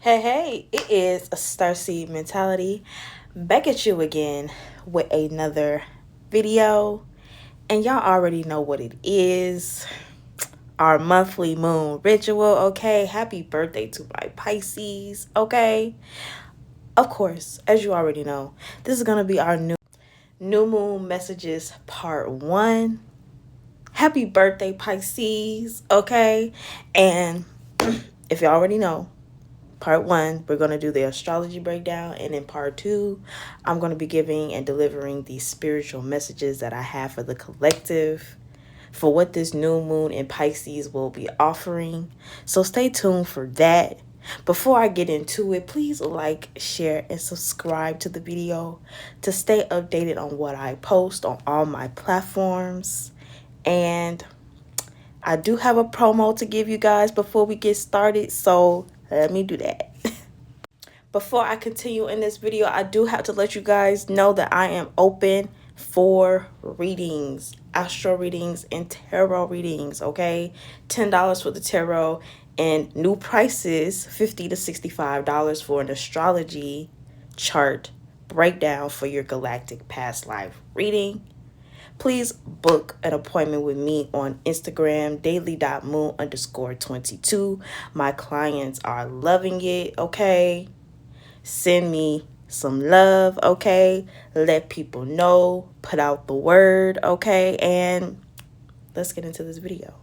Hey, it is a Starseed Mentality back at you again with another video. And y'all already know what it is. Our monthly moon ritual, okay? Happy birthday to my Pisces, okay? Of course, as you already know, this is going to be our new moon messages part 1. Happy birthday, Pisces, okay? And if you already know, part 1, we're going to do the astrology breakdown. And in part 2, I'm going to be giving and delivering the spiritual messages that I have for the collective for what this new moon in Pisces will be offering. So stay tuned for that. Before I get into it, please like, share, and subscribe to the video to stay updated on what I post on all my platforms. And I do have a promo to give you guys before we get started, so let me do that. Before I continue in this video, I do have to let you guys know that I am open for readings, astro readings, and tarot readings, okay? $10 for the tarot and new prices, $50 to $65 for an astrology chart breakdown for your galactic past life reading. Please book an appointment with me on Instagram, daily.moon_22. My clients are loving it, okay? Send me some love, okay? Let people know, put out the word, okay? And let's get into this video.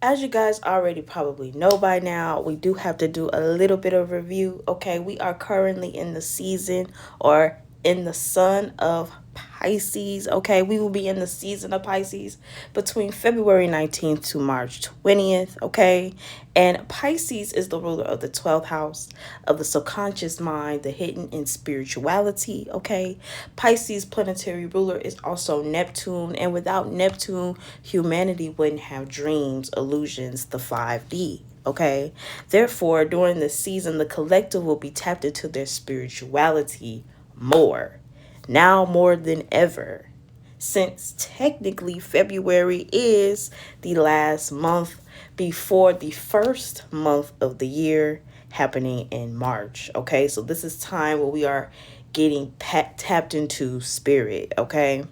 As you guys already probably know by now, we do have to do a little bit of review, okay? We are currently in the season or in the sun of Pisces, okay? We will be in the season of Pisces between February 19th to March 20th, okay? And Pisces is the ruler of the 12th house of the subconscious mind, the hidden in spirituality, okay? Pisces planetary ruler is also Neptune, and without Neptune, humanity wouldn't have dreams, illusions, the 5D. Okay, therefore, during this season, the collective will be tapped into their spirituality more, now more than ever, since technically February is the last month before the first month of the year happening in March. Okay, so this is time where we are getting tapped into spirit. Okay.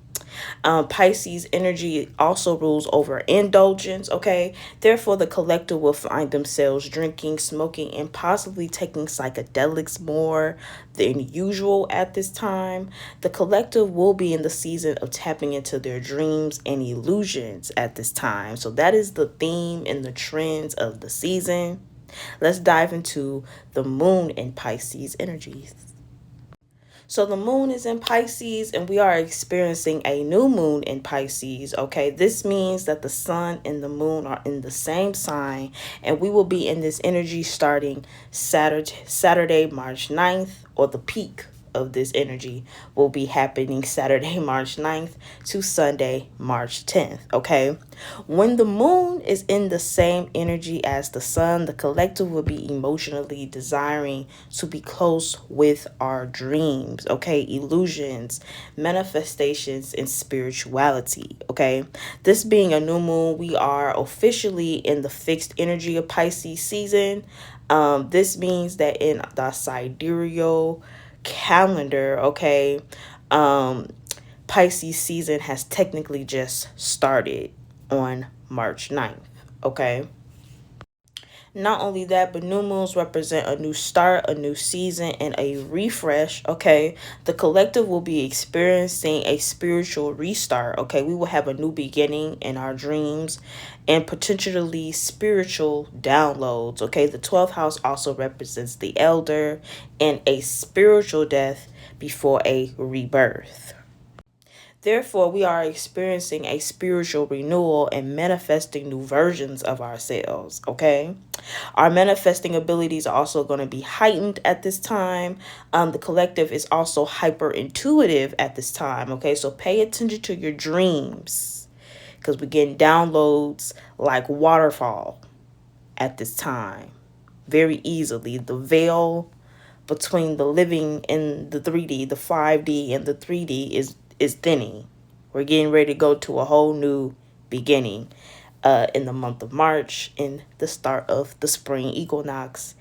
Pisces energy also rules over indulgence, okay? Therefore, the collector will find themselves drinking, smoking, and possibly taking psychedelics more than usual at this time. The collective will be in the season of tapping into their dreams and illusions at this time. So that is the theme and the trends of the season. Let's dive into the moon in Pisces energies. So the moon is in Pisces and we are experiencing a new moon in Pisces, okay? This means that the sun and the moon are in the same sign, and we will be in this energy starting Saturday, March 9th, or the peak of this energy will be happening Saturday, March 9th to Sunday, March 10th, okay? When the moon is in the same energy as the sun, the collective will be emotionally desiring to be close with our dreams, okay? Illusions, manifestations, and spirituality, okay? This being a new moon, we are officially in the fixed energy of Pisces season. This means that in the sidereal calendar, okay, Pisces season has technically just started on March 9th, okay? Not only that, but new moons represent a new start, a new season, and a refresh, okay? The collective will be experiencing a spiritual restart, okay? We will have a new beginning in our dreams and potentially spiritual downloads, okay? The 12th house also represents the elder and a spiritual death before a rebirth. Therefore, we are experiencing a spiritual renewal and manifesting new versions of ourselves, okay? Our manifesting abilities are also going to be heightened at this time. The collective is also hyper intuitive at this time, okay? So pay attention to your dreams because we're getting downloads like waterfall at this time very easily. The veil between the living and the 3D, the 5D and the 3D is thinning. We're getting ready to go to a whole new beginning in the month of March, in the start of the spring equinox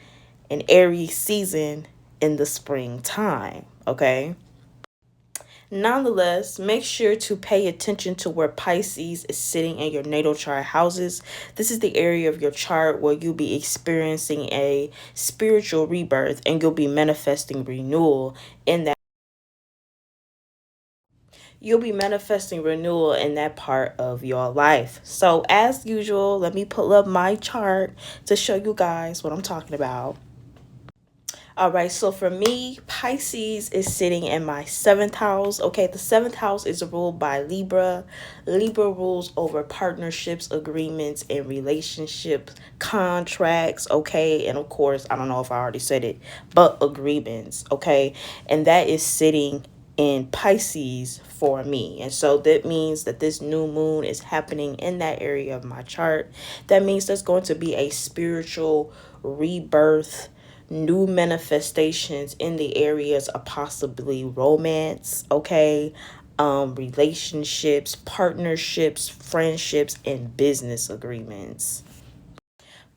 an Aries season in the springtime, okay? Nonetheless, make sure to pay attention to where Pisces is sitting in your natal chart houses. This is the area of your chart where you'll be experiencing a spiritual rebirth and you'll be manifesting renewal in that. You'll be manifesting renewal in that part of your life. So as usual, let me pull up my chart to show you guys what I'm talking about. All right, so for me, Pisces is sitting in my 7th house. Okay, the 7th house is ruled by Libra. Libra rules over partnerships, agreements, and relationships, contracts, okay? And of course, I don't know if I already said it, but agreements, okay? And that is sitting in Pisces for me. And so that means that this new moon is happening in that area of my chart. That means there's going to be a spiritual rebirth, new manifestations in the areas of possibly romance, okay, relationships, partnerships, friendships, and business agreements.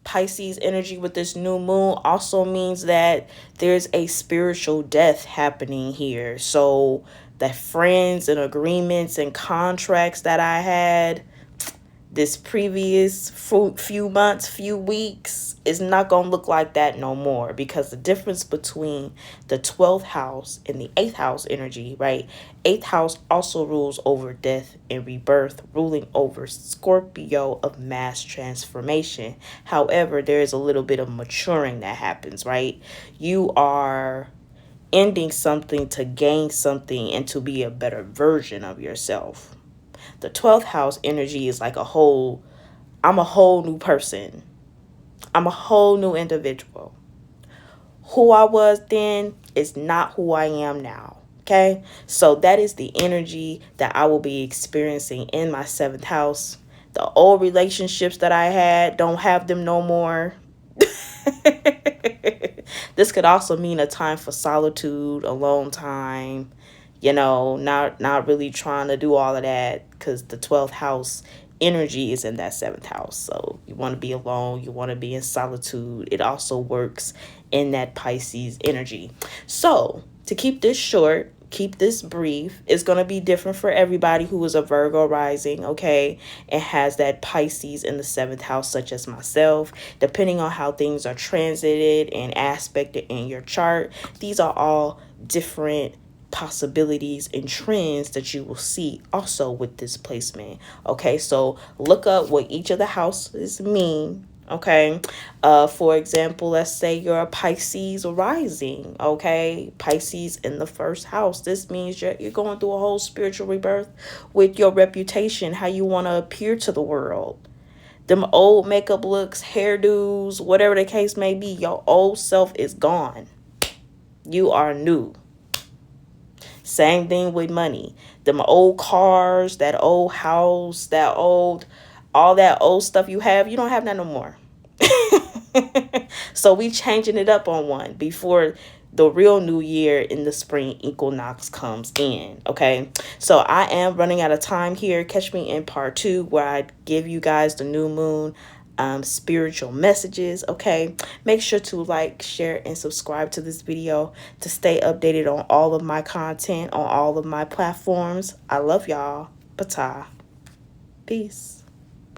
Pisces energy with this new moon also means that there's a spiritual death happening here. So the friends and agreements and contracts that I had this previous few months, few weeks, is not going to look like that no more, because the difference between the 12th house and the 8th house energy, right? 8th house also rules over death and rebirth, ruling over Scorpio of mass transformation. However, there is a little bit of maturing that happens, right? You are ending something to gain something and to be a better version of yourself. The 12th house energy is like I'm a whole new person. I'm a whole new individual. Who I was then is not who I am now. Okay? So that is the energy that I will be experiencing in my 7th house. The old relationships that I had, don't have them no more. This could also mean a time for solitude, alone time, not really trying to do all of that, because the 12th house energy is in that 7th house. So you want to be alone, you want to be in solitude. It also works in that Pisces energy. So to keep this short, keep this brief, it's going to be different for everybody who is a Virgo rising, okay, and has that Pisces in the 7th house, such as myself. Depending on how things are transited and aspected in your chart, these are all different possibilities and trends that you will see also with this placement. Okay, so look up what each of the houses mean. Okay, for example, let's say you're a Pisces rising. Okay, Pisces in the 1st house. This means you're going through a whole spiritual rebirth with your reputation, how you want to appear to the world. Them old makeup looks, hairdos, whatever the case may be, your old self is gone. You are new. Same thing with money. Them old cars, that old house, all that old stuff you have, you don't have that no more. So we changing it up on one before the real new year in the spring equinox comes in. Okay, so I am running out of time here. Catch me in part 2, where I give you guys the new moon spiritual messages. Okay, make sure to like, share, and subscribe to this video to stay updated on all of my content on all of my platforms. I love y'all. Pata. Peace.